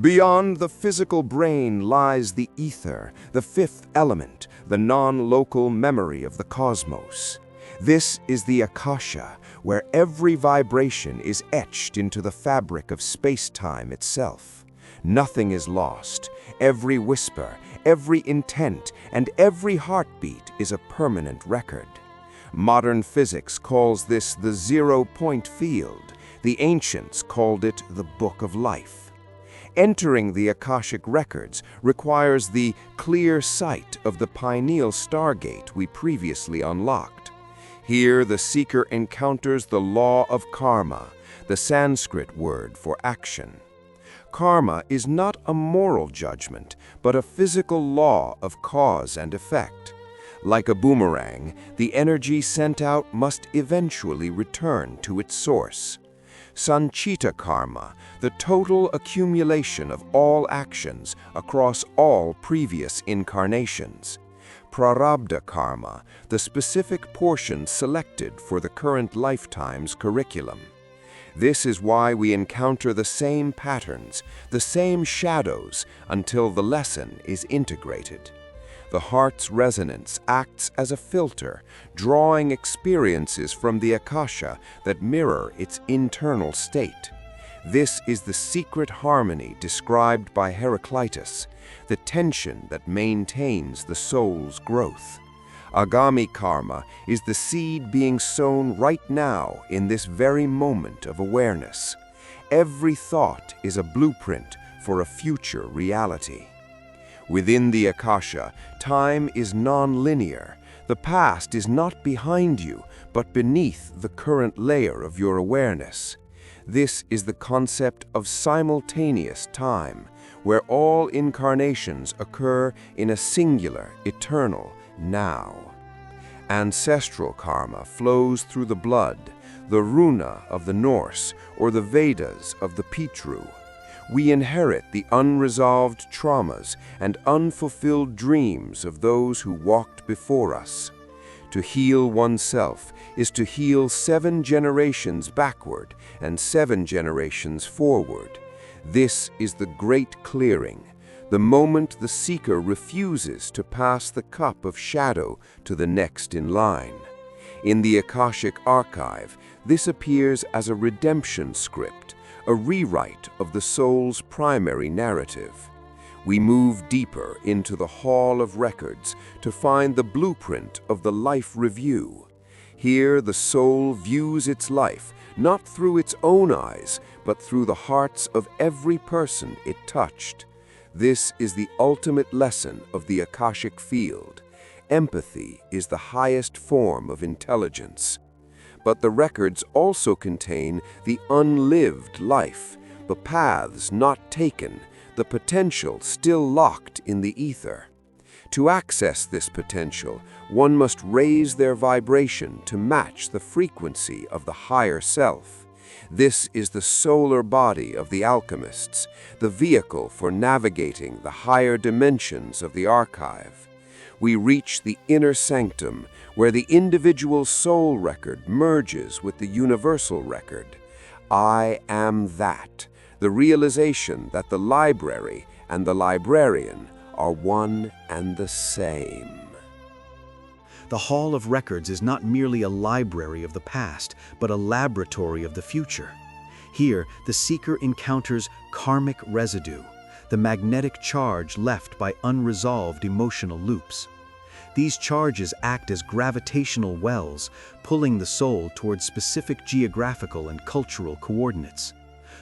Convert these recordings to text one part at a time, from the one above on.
Beyond the physical brain lies the ether, the fifth element, the non-local memory of the cosmos. This is the Akasha, where every vibration is etched into the fabric of space-time itself. Nothing is lost. Every whisper, every intent, and every heartbeat is a permanent record. Modern physics calls this the zero-point field. The ancients called it the Book of Life. Entering the Akashic records requires the clear sight of the pineal stargate we previously unlocked. Here, the seeker encounters the law of karma, the Sanskrit word for action. Karma is not a moral judgment, but a physical law of cause and effect. Like a boomerang, the energy sent out must eventually return to its source. Sanchita karma, the total accumulation of all actions across all previous incarnations. Prarabdha karma, the specific portion selected for the current lifetime's curriculum. This is why we encounter the same patterns, the same shadows, until the lesson is integrated. The heart's resonance acts as a filter, drawing experiences from the Akasha that mirror its internal state. This is the secret harmony described by Heraclitus, the tension that maintains the soul's growth. Agami karma is the seed being sown right now in this very moment of awareness. Every thought is a blueprint for a future reality. Within the Akasha, time is non-linear. The past is not behind you, but beneath the current layer of your awareness. This is the concept of simultaneous time, where all incarnations occur in a singular, eternal now. Ancestral karma flows through the blood, the runa of the Norse or the Vedas of the Pitru. We inherit the unresolved traumas and unfulfilled dreams of those who walked before us. To heal oneself is to heal 7 generations backward and 7 generations forward. This is the great clearing, the moment the seeker refuses to pass the cup of shadow to the next in line. In the Akashic archive, this appears as a redemption script, a rewrite of the soul's primary narrative. We move deeper into the Hall of Records to find the blueprint of the life review. Here, the soul views its life not through its own eyes, but through the hearts of every person it touched. This is the ultimate lesson of the Akashic field. Empathy is the highest form of intelligence. But the records also contain the unlived life, the paths not taken, the potential still locked in the ether. To access this potential, one must raise their vibration to match the frequency of the higher self. This is the solar body of the alchemists, the vehicle for navigating the higher dimensions of the archive. We reach the inner sanctum, where the individual soul record merges with the universal record. I am that, the realization that the library and the librarian are one and the same. The Hall of Records is not merely a library of the past, but a laboratory of the future. Here, the seeker encounters karmic residue, the magnetic charge left by unresolved emotional loops. These charges act as gravitational wells, pulling the soul towards specific geographical and cultural coordinates.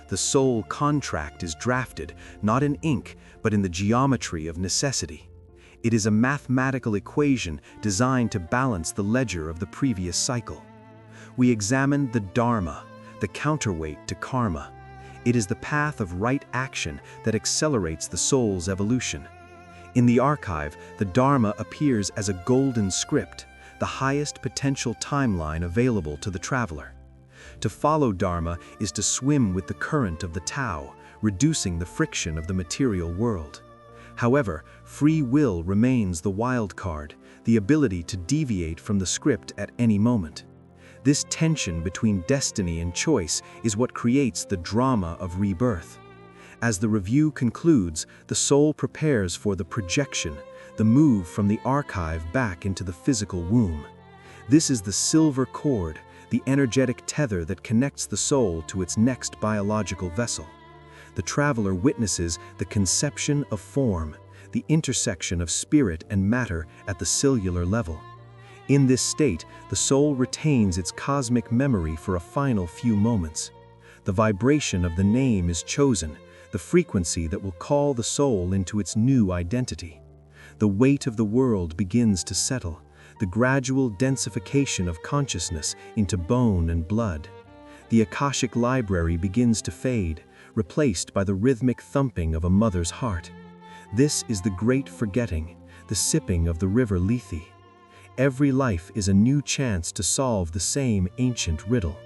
The soul contract is drafted, not in ink, but in the geometry of necessity. It is a mathematical equation designed to balance the ledger of the previous cycle. We examine the Dharma, the counterweight to karma. It is the path of right action that accelerates the soul's evolution. In the archive, the Dharma appears as a golden script, the highest potential timeline available to the traveler. To follow Dharma is to swim with the current of the Tao, reducing the friction of the material world. However, free will remains the wild card, the ability to deviate from the script at any moment. This tension between destiny and choice is what creates the drama of rebirth. As the review concludes, the soul prepares for the projection, the move from the archive back into the physical womb. This is the silver cord, the energetic tether that connects the soul to its next biological vessel. The traveler witnesses the conception of form, the intersection of spirit and matter at the cellular level. In this state, the soul retains its cosmic memory for a final few moments. The vibration of the name is chosen, the frequency that will call the soul into its new identity. The weight of the world begins to settle, the gradual densification of consciousness into bone and blood. The Akashic library begins to fade, replaced by the rhythmic thumping of a mother's heart. This is the great forgetting, the sipping of the river Lethe. Every life is a new chance to solve the same ancient riddle.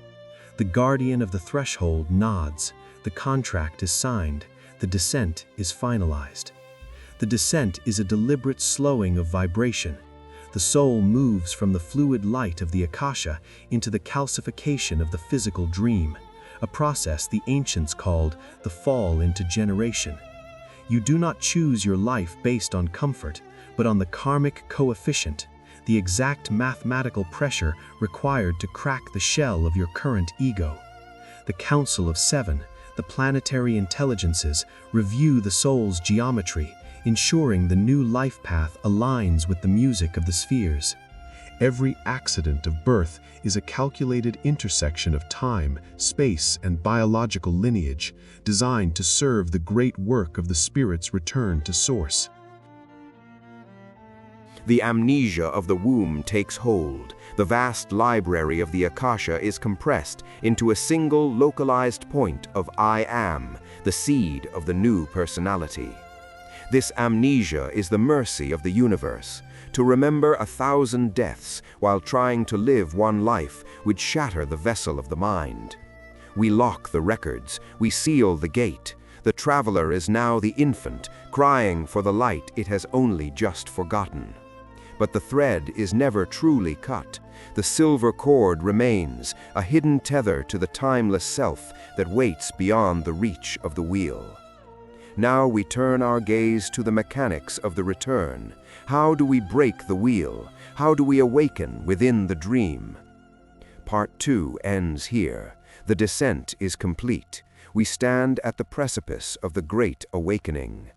The guardian of the threshold nods, the contract is signed, the descent is finalized. The descent is a deliberate slowing of vibration. The soul moves from the fluid light of the Akasha into the calcification of the physical dream, a process the ancients called the fall into generation. You do not choose your life based on comfort, but on the karmic coefficient, the exact mathematical pressure required to crack the shell of your current ego. The Council of Seven, the planetary intelligences, review the soul's geometry, ensuring the new life path aligns with the music of the spheres. Every accident of birth is a calculated intersection of time, space, and biological lineage, designed to serve the great work of the spirit's return to source. The amnesia of the womb takes hold. The vast library of the Akasha is compressed into a single localized point of I am, the seed of the new personality. This amnesia is the mercy of the universe. To remember 1,000 deaths while trying to live one life would shatter the vessel of the mind. We lock the records, we seal the gate. The traveler is now the infant, crying for the light it has only just forgotten. But the thread is never truly cut. The silver cord remains, a hidden tether to the timeless self that waits beyond the reach of the wheel. Now we turn our gaze to the mechanics of the return. How do we break the wheel? How do we awaken within the dream? Part 2 ends here. The descent is complete. We stand at the precipice of the great awakening.